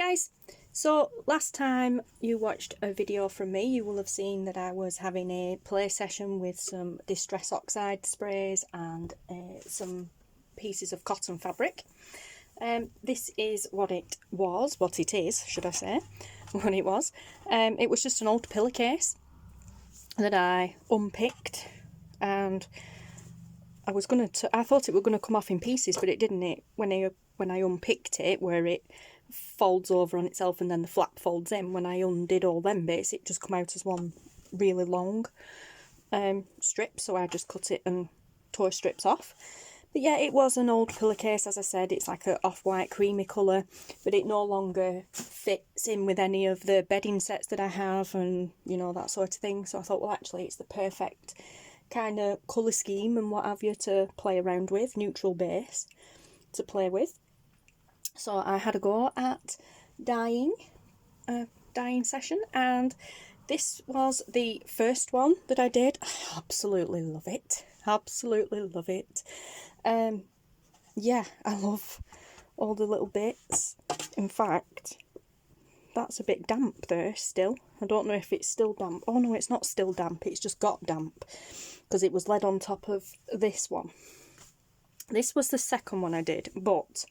guys, so last time you watched a video from me you will have seen that I was having a play session with some Distress Oxide sprays and some pieces of cotton fabric. This is what it is, should I say, what it was. It was just an old pillowcase that I unpicked, and I thought it were going to come off in pieces, but it didn't. When I unpicked it, where it folds over on itself and then the flap folds in, when I undid all them bits, it just come out as one really long strip, so I just cut it and tore strips off. But yeah, it was an old pillowcase, as I said. It's like an off-white creamy colour, but it no longer fits in with any of the bedding sets that I have and, you know, that sort of thing. So I thought, well, actually, it's the perfect kind of colour scheme and what have you to play around with, neutral base to play with. So I had a go at dyeing session, and this was the first one that I did. I absolutely love it. Absolutely love it. Yeah, I love all the little bits. In fact, that's a bit damp there still. I don't know if it's still damp. Oh no, it's not still damp, it's just got damp because it was laid on top of this one. This was the second one I did, but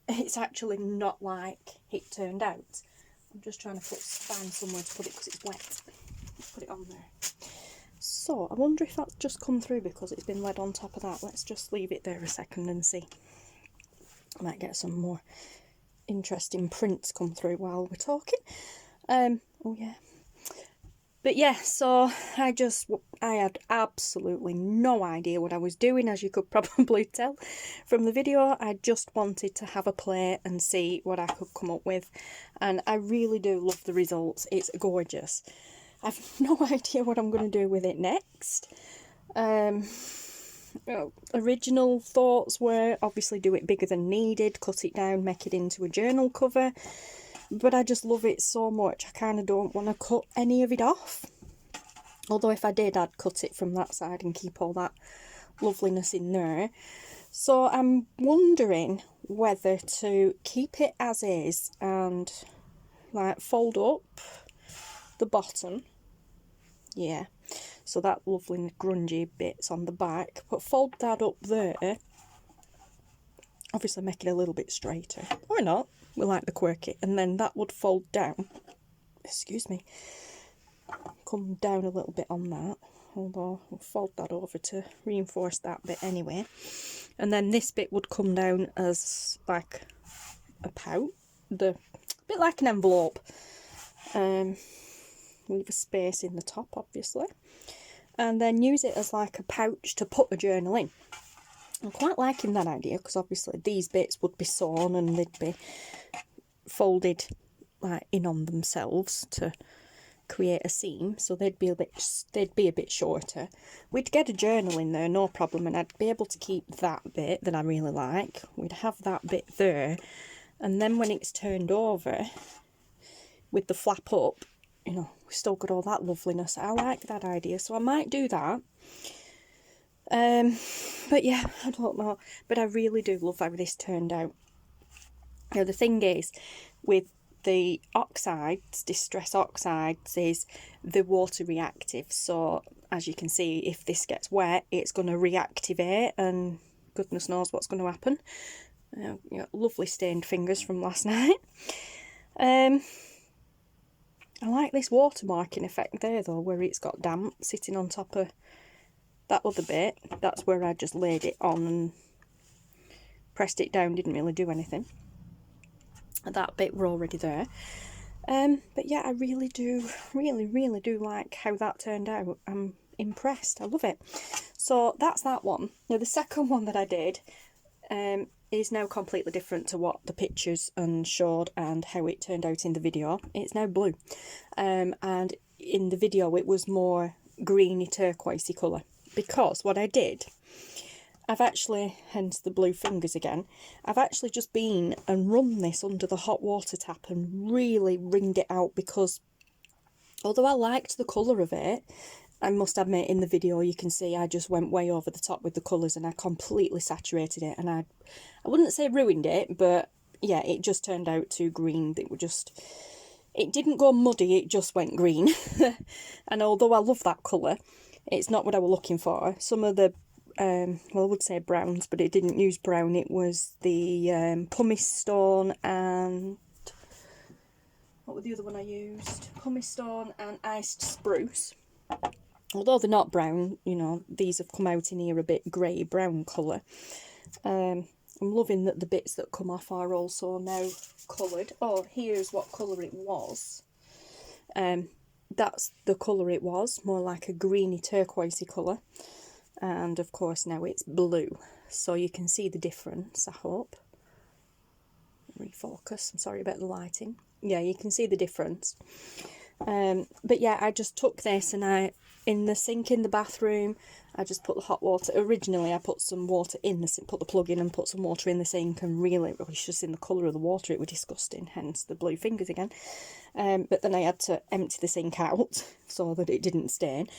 it's actually not like it turned out. I'm just trying to find somewhere to put it because it's wet. Put it on there. So I wonder if that's just come through because it's been laid on top of that. Let's just leave it there a second and see. I might get some more interesting prints come through while we're talking. Oh yeah. But yeah, so I had absolutely no idea what I was doing, as you could probably tell from the video. I just wanted to have a play and see what I could come up with. And I really do love the results. It's gorgeous. I've no idea what I'm going to do with it next. Original thoughts were obviously do it bigger than needed, cut it down, make it into a journal cover. But I just love it so much, I kind of don't want to cut any of it off. Although if I did, I'd cut it from that side and keep all that loveliness in there. So I'm wondering whether to keep it as is and like fold up the bottom. Yeah, so that lovely grungy bits on the back, but fold that up there. Obviously make it a little bit straighter, or not. We like the quirky, and then that would fold down, excuse me, come down a little bit on that, although we'll fold that over to reinforce that bit anyway. And then this bit would come down as like a pouch, a bit like an envelope. Leave a space in the top, obviously, and then use it as like a pouch to put a journal in. I'm quite liking that idea because obviously these bits would be sewn and they'd be folded like in on themselves to create a seam, so they'd be a bit shorter. We'd get a journal in there, no problem, and I'd be able to keep that bit that I really like. We'd have that bit there, and then when it's turned over with the flap up, you know, we've still got all that loveliness. I like that idea, so I might do that. But yeah, I don't know, but I really do love how this turned out. Now the thing is with the oxides, Distress Oxides, is the water reactive, so as you can see, if this gets wet it's going to reactivate and goodness knows what's going to happen. You know, lovely stained fingers from last night. I like this watermarking effect there though, where it's got damp sitting on top of that other bit. That's where I just laid it on and pressed it down, didn't really do anything. That bit were already there. But yeah, I really do like how that turned out. I'm impressed. I love it. So that's that one. Now the second one that I did is now completely different to what the pictures and showed and how it turned out in the video. It's now blue, and in the video it was more greeny turquoisey colour, because what I did, I've actually, hence the blue fingers again, I've actually just been and run this under the hot water tap and really wringed it out, because although I liked the colour of it, I must admit in the video you can see I just went way over the top with the colours and I completely saturated it, and I wouldn't say ruined it, but yeah, it just turned out too green. It didn't go muddy, it just went green. And although I love that colour, it's not what I was looking for. Some of the, well, I would say browns, but it didn't use brown. It was the pumice stone and, what was the other one I used? Pumice stone and iced spruce. Although they're not brown, you know, these have come out in here a bit grey-brown colour. I'm loving that the bits that come off are also now coloured. Oh, here's what colour it was. That's the colour it was, more like a greeny turquoisey colour. And of course now it's blue. So you can see the difference, I hope. Refocus, I'm sorry about the lighting. Yeah, you can see the difference. But yeah, I just took this and in the sink in the bathroom, I just put the hot water. Originally I put some water in the sink, put the plug in and put some water in the sink, and really it was just in the colour of the water, it was disgusting, hence the blue fingers again. But then I had to empty the sink out so that it didn't stain.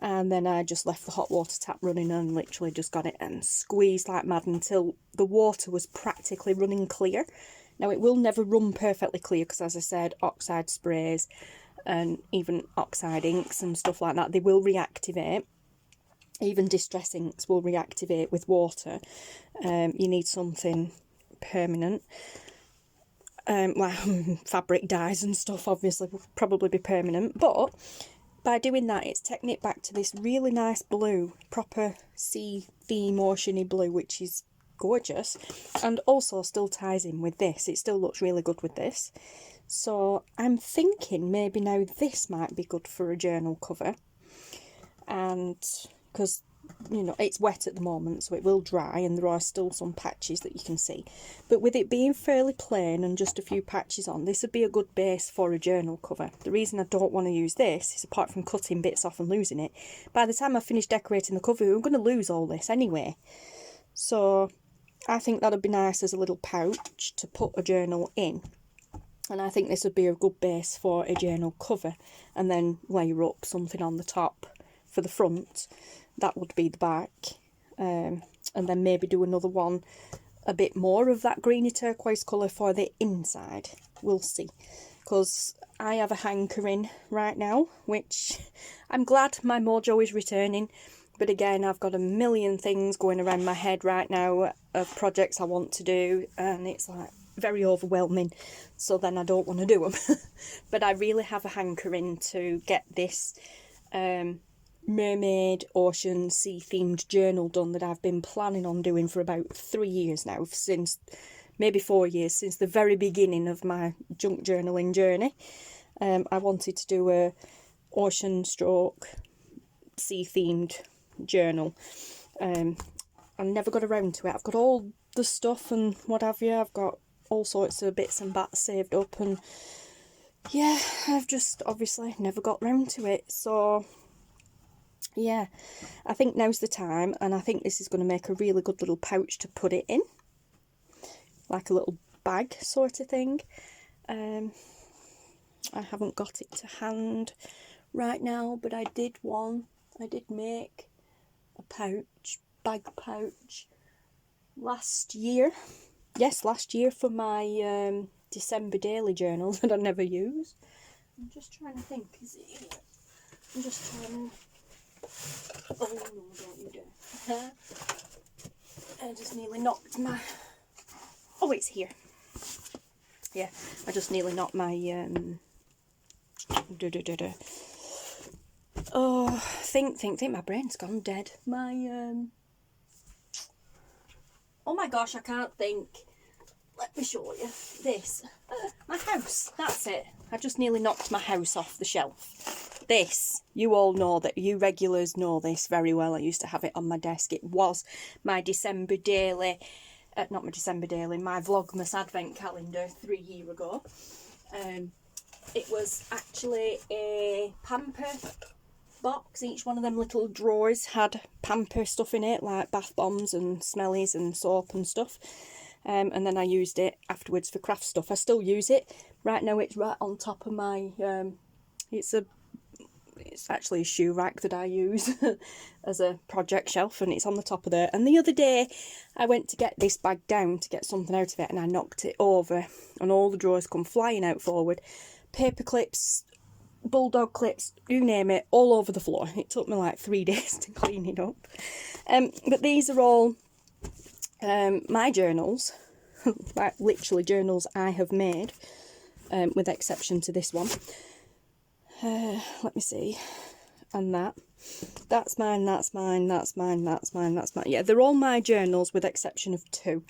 And then I just left the hot water tap running and literally just got it and squeezed like mad until the water was practically running clear. Now it will never run perfectly clear because, as I said, Oxide sprays and even Oxide inks and stuff like that, they will reactivate. Even distress inks will reactivate with water. You need something permanent. Well, fabric dyes and stuff obviously will probably be permanent, but by doing that it's taking it back to this really nice blue, proper sea theme oceany blue, which is gorgeous, and also still ties in with this. It still looks really good with this. So I'm thinking maybe now this might be good for a journal cover, and because, you know, it's wet at the moment so it will dry and there are still some patches that you can see, but with it being fairly plain and just a few patches on, this would be a good base for a journal cover. The reason I don't want to use this is, apart from cutting bits off and losing it, by the time I finish decorating the cover I'm going to lose all this anyway. So I think that would be nice as a little pouch to put a journal in. And I think this would be a good base for a journal cover, and then layer up something on the top for the front. That would be the back. And then maybe do another one a bit more of that greeny turquoise colour for the inside. We'll see. Because I have a hankering right now, which I'm glad my mojo is returning. But again, I've got a million things going around my head right now of projects I want to do, and it's like very overwhelming, so then I don't want to do them. But I really have a hankering to get this mermaid, ocean, sea themed journal done that I've been planning on doing for about 3 years now, since maybe 4 years, since the very beginning of my junk journaling journey. I wanted to do a ocean stroke sea themed journal. I never got around to it. I've got all the stuff and what have you. I've got all sorts of bits and bats saved up, and yeah, I've just obviously never got round to it. So yeah, I think now's the time, and I think this is going to make a really good little pouch to put it in, like a little bag sort of thing. I haven't got it to hand right now, but I did make a bag pouch last year. Yes, last year for my December daily journal that I never use. I'm just trying to think, is it here? I'm just trying to... Oh no, don't you dare. I just nearly knocked my... Oh, it's here. Yeah, I just nearly knocked my... Oh, think, my brain's gone dead. My, Oh my gosh, I can't think. Let me show you. This. My house. That's it. I just nearly knocked my house off the shelf. This. You all know that. You regulars know this very well. I used to have it on my desk. It was my December daily. Not my December daily. My Vlogmas Advent calendar 3 years ago. It was actually a pamper box. Each one of them little drawers had pamper stuff in it, like bath bombs and smellies and soap and stuff. And then I used it afterwards for craft stuff. I still use it. Right now it's right on top of my, it's a it's actually a shoe rack that I use as a project shelf, and it's on the top of there. And the other day I went to get this bag down to get something out of it, and I knocked it over and all the drawers come flying out forward. Paper clips, bulldog clips, you name it, all over the floor. It took me like 3 days to clean it up. But these are all my journals, like literally journals I have made, with exception to this one. Let me see. And that's mine, that's mine, that's mine, that's mine, that's mine. Yeah, they're all my journals with exception of 2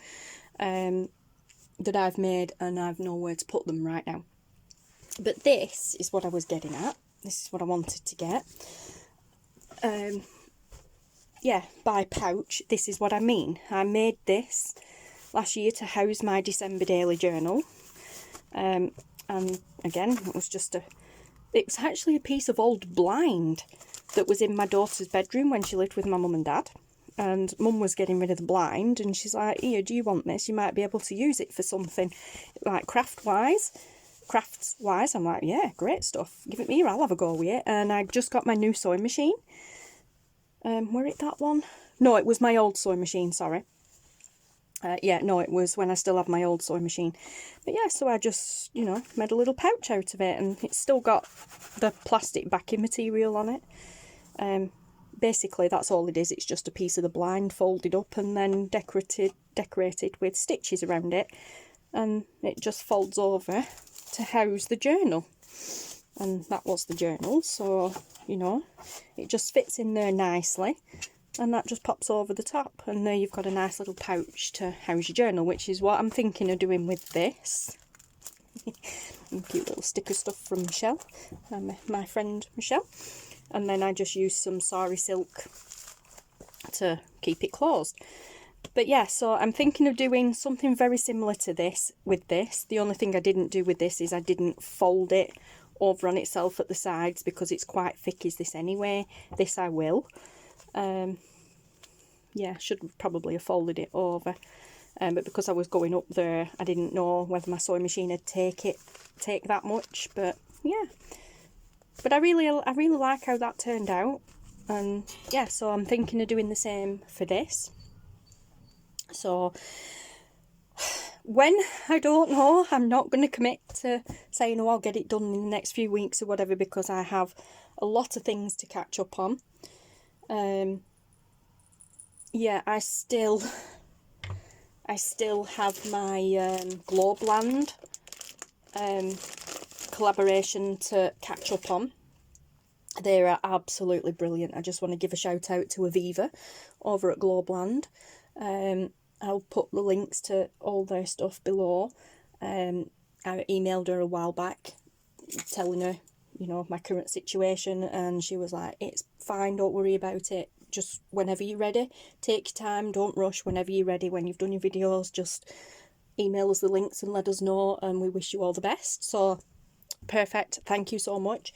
that I've made, and I've nowhere to put them right now. But this is what I was getting at. This is what I wanted to get. Yeah, by pouch, this is what I mean. I made this last year to house my December daily journal. And again, it was actually a piece of old blind that was in my daughter's bedroom when she lived with my mum and dad. And mum was getting rid of the blind, and she's like, here, do you want this? You might be able to use it for something like crafts-wise. I'm like, yeah, great stuff. Give it me, I'll have a go with it. And I just got my new sewing machine. Were it that one? No, it was my old sewing machine, sorry. Yeah, no, it was when I still have my old sewing machine. But yeah, so I just, you know, made a little pouch out of it, and it's still got the plastic backing material on it. Basically, that's all it is. It's just a piece of the blind folded up and then decorated with stitches around it. And it just folds over to house the journal. And that was the journal, so, you know, it just fits in there nicely. And that just pops over the top, and there you've got a nice little pouch to house your journal, which is what I'm thinking of doing with this. And cute little sticker stuff from Michelle, my friend Michelle. And then I just use some sari silk to keep it closed. But yeah, so I'm thinking of doing something very similar to this with this. The only thing I didn't do with this is I didn't fold it over on itself at the sides, because it's quite thick as this anyway. This I will. Yeah, should probably have folded it over, but because I was going up there, I didn't know whether my sewing machine would take that much. But yeah, but I really like how that turned out, and yeah, so I'm thinking of doing the same for this. So when, I don't know, I'm not going to commit to saying, oh, I'll get it done in the next few weeks or whatever, because I have a lot of things to catch up on. Yeah, I still have my Globland collaboration to catch up on. They are absolutely brilliant. I just want to give a shout out to Aviva over at Globland. I'll put the links to all their stuff below. I emailed her a while back telling her, you know, my current situation, and she was like, it's fine, don't worry about it, just whenever you're ready, take your time, don't rush. Whenever you're ready, when you've done your videos, just email us the links and let us know, and we wish you all the best. So perfect, thank you so much.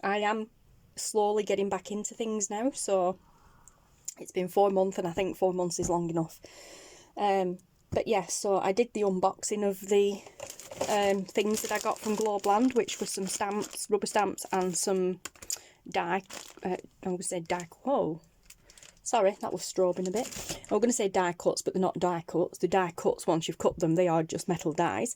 I am slowly getting back into things now, so it's been 4 months, and I think 4 months is long enough. But yeah, so I did the unboxing of the things that I got from Globland, which were some stamps, rubber stamps, and some die, I was going to say die, whoa, sorry, that was strobing a bit. I was going to say die cuts, but they're not die cuts. The die cuts, once you've cut them, they are just metal dies.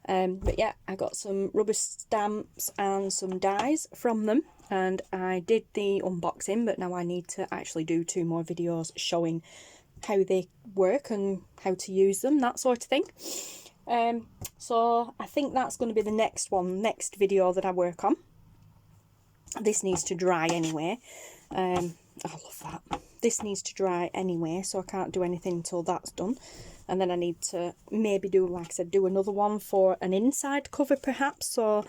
But yeah, I got some rubber stamps and some dies from them, and I did the unboxing, but now I need to actually do 2 more videos showing how they work and how to use them, that sort of thing. So I think that's going to be the next video that I work on. This needs to dry anyway. I love that. This needs to dry anyway, so I can't do anything until that's done. And then I need to maybe do, like I said, do another one for an inside cover perhaps. So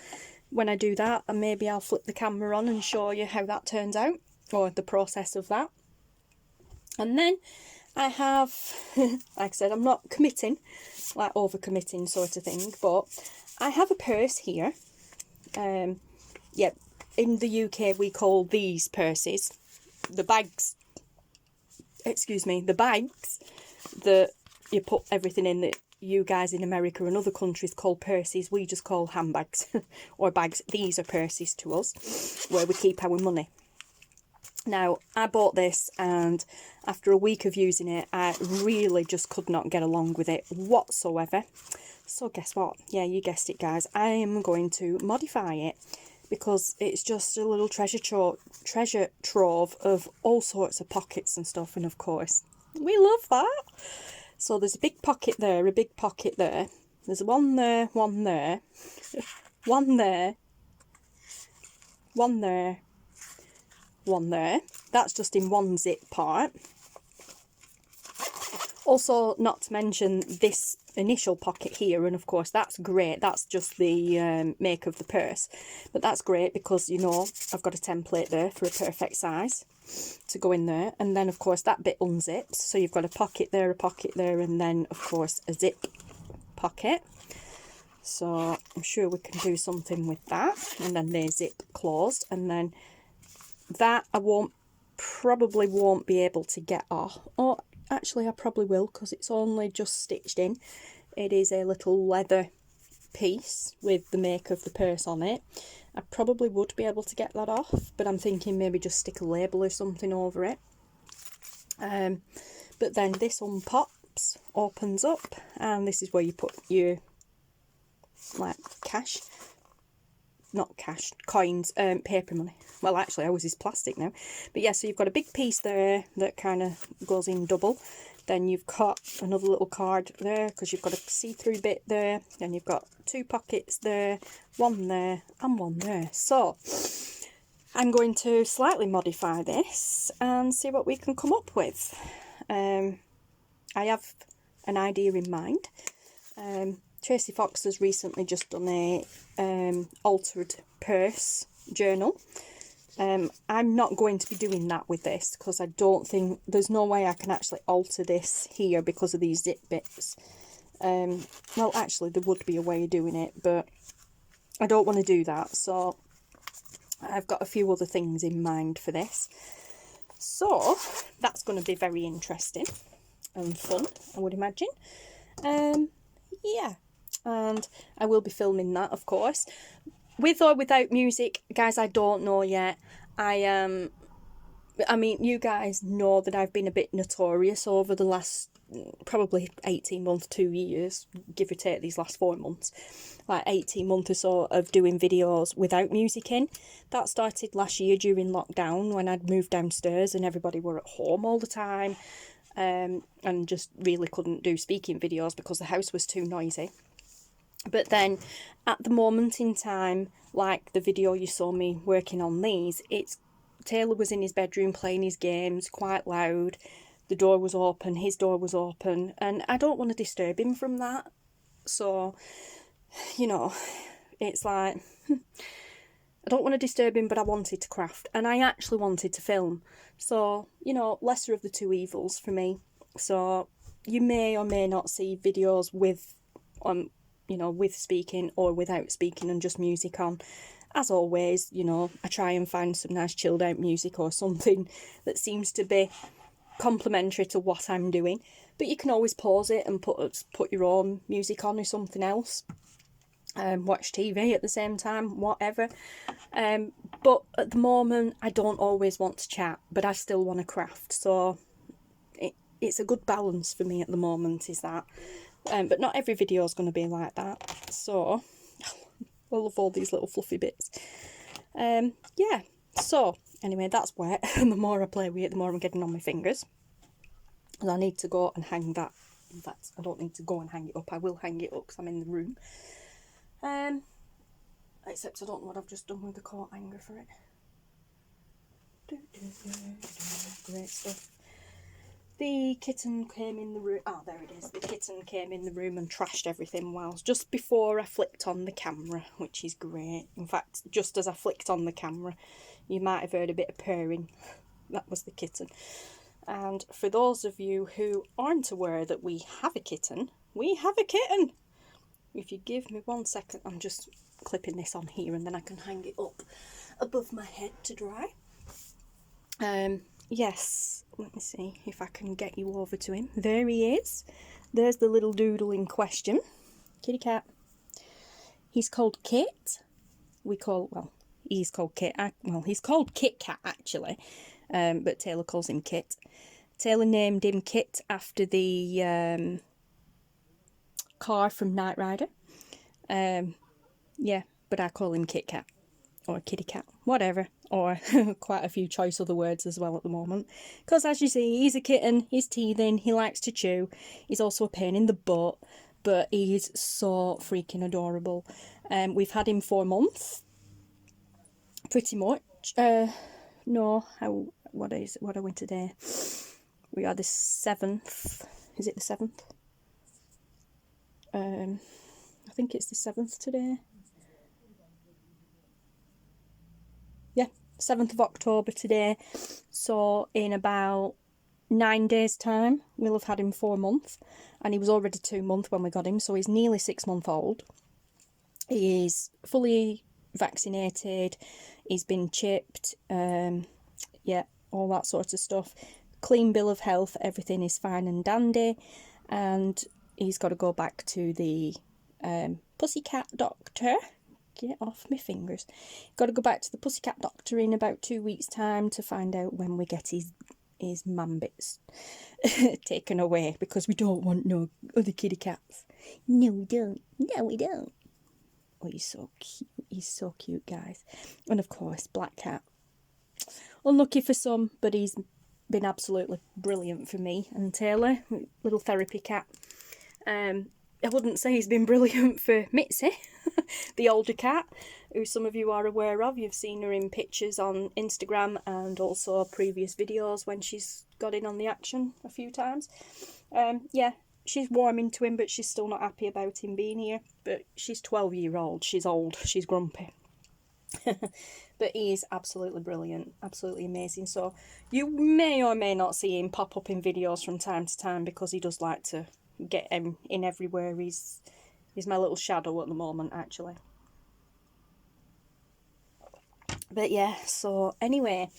when I do that, and maybe I'll flip the camera on and show you how that turns out, or the process of that. And then I have, like I said, I'm not committing, like over committing sort of thing, but I have a purse here. Yeah, in the UK we call these purses, the bags, excuse me, the bags that you put everything in, that you guys in America and other countries call purses, we just call handbags or bags. These are purses to us, where we keep our money. Now, I bought this, and after a week of using it, I really just could not get along with it whatsoever. So guess what? Yeah, you guessed it, guys. I am going to modify it, because it's just a little treasure trove of all sorts of pockets and stuff. And of course, we love that. So there's a big pocket there, a big pocket there. There's one there, one there, one there, one there, one there. That's just in one zip part. Also, not to mention this initial pocket here, and of course that's great. That's just the make of the purse, but that's great because, you know, I've got a template there for a perfect size to go in there. And then of course that bit unzips, so you've got a pocket there, and then of course a zip pocket. So I'm sure we can do something with that. And then they zip closed, and then that I probably won't be able to get off. Or actually I probably will, because it's only just stitched in. It is a little leather piece with the make of the purse on it. I probably would be able to get that off, but I'm thinking maybe just stick a label or something over it. But then this unpops, opens up, and this is where you put your, like, cash. Not cash, coins, paper money. Well, actually ours is plastic now. But yeah, so you've got a big piece there that kind of goes in double. Then you've got another little card there, because you've got a see-through bit there. Then you've got two pockets there, one there and one there. So I'm going to slightly modify this and see what we can come up with. I have an idea in mind. Tracy Fox has recently just done a altered purse journal. I'm not going to be doing that with this, because I don't think, there's no way I can actually alter this here because of these zip bits. Well, actually there would be a way of doing it, but I don't want to do that. So I've got a few other things in mind for this. So that's going to be very interesting and fun, I would imagine. Yeah. And I will be filming that, of course, with or without music, guys. I don't know yet. I mean, you guys know that I've been a bit notorious over the last probably 18 months, 2 years, give or take these last 4 months, like 18 months or so of doing videos without music in. That started last year during lockdown, when I'd moved downstairs and everybody were at home all the time, and just really couldn't do speaking videos because the house was too noisy. But then at the moment in time, like the video you saw me working on these, Taylor was in his bedroom playing his games quite loud. The door was open, his door was open, and I don't want to disturb him from that. So, you know, it's like, I don't want to disturb him, but I wanted to craft, and I actually wanted to film. So, you know, lesser of the two evils for me. So you may or may not see videos with you know, with speaking or without speaking and just music on. As always, you know, I try and find some nice chilled out music or something that seems to be complementary to what I'm doing. But you can always pause it and put your own music on or something else. Watch TV at the same time, whatever. But at the moment, I don't always want to chat, but I still want to craft. So it's a good balance for me at the moment, is that. But not every video is going to be like that. So I love all these little fluffy bits. Yeah. So anyway, that's wet. And the more I play with it, the more I'm getting on my fingers. And I need to go and hang that. In fact, I don't need to go and hang it up. I will hang it up because I'm in the room. Except I don't know what I've just done with the coat hanger for it. Great stuff. The kitten came in the room. Oh, there it is. The kitten came in the room and trashed everything whilst just before I flicked on the camera, which is great. In fact, just as I flicked on the camera, you might have heard a bit of purring. That was the kitten. And for those of you who aren't aware that we have a kitten, we have a kitten. If you give me 1 second, I'm just clipping this on here and then I can hang it up above my head to dry. Yes, let me see if I can get you over to him. There he is. there's the little doodle in question. Kitty cat. He's called Kit. He's called Kit. He's called Kit Kat actually, but Taylor calls him Kit. Taylor named him Kit after the car from Knight Rider. Yeah, but I call him Kit Kat or Kitty Cat, whatever, or quite a few choice other words as well at the moment. Because as you see, he's a kitten, he's teething, he likes to chew, he's also a pain in the butt, but he's so freaking adorable. We've had him for a month, pretty much. What are we today? We are the 7th. Is it the 7th? I think it's the 7th today. Yeah, 7th of October today. So in about 9 days time, we'll have had him for a month. And he was already 2 months when we got him, so he's nearly 6 months old. He is fully vaccinated. He's been chipped. Yeah, all that sort of stuff. Clean bill of health. Everything is fine and dandy. And he's got to go back to the pussycat doctor. Get off my fingers. Got to go back to the pussycat doctor in about 2 weeks' time to find out when we get his mambits taken away, because we don't want no other kitty cats. No, we don't. No, we don't. Oh, he's so cute. He's so cute, guys. And of course, Black Cat. Unlucky for some, but he's been absolutely brilliant for me and Taylor, little therapy cat. I wouldn't say he's been brilliant for Mitzi, the older cat, who some of you are aware of. You've seen her in pictures on Instagram and also previous videos when she's got in on the action a few times. Yeah, she's warming to him, but she's still not happy about him being here. But she's 12-year-old. She's old. She's grumpy. But he is absolutely brilliant, absolutely amazing. So you may or may not see him pop up in videos from time to time, because he does like to get him in everywhere. He's my little shadow at the moment, actually. But yeah, so anyway,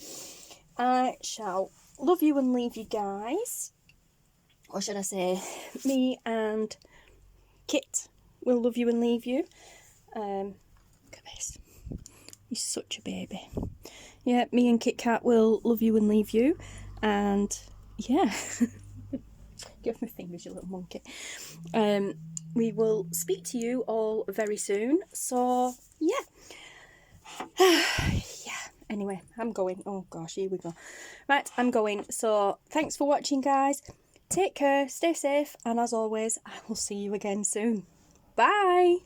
I shall love you and leave you guys. Or should I say, me and Kit will love you and leave you. Look at this. He's such a baby. Yeah, me and Kit Kat will love you and leave you. And yeah. Give me fingers, you little monkey. We will speak to you all very soon. So yeah. Yeah. Anyway, I'm going. Oh gosh, here we go. Right, I'm going. So thanks for watching, guys. Take care, stay safe, and as always, I will see you again soon. Bye.